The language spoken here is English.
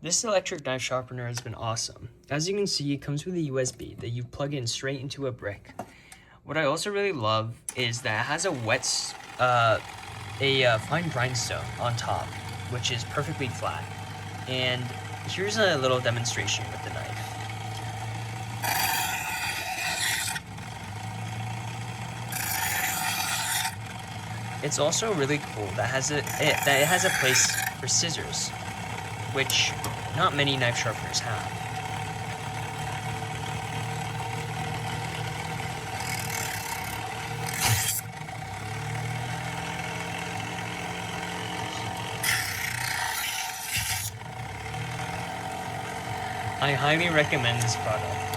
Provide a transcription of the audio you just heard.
This electric knife sharpener has been awesome. As you can see, it comes with a USB that you plug in straight into a brick. What I also really love is that it has a fine grindstone on top, which is perfectly flat. And here's a little demonstration with the knife. It's also really cool that it has a place for scissors, which not many knife sharpeners have. I highly recommend this product.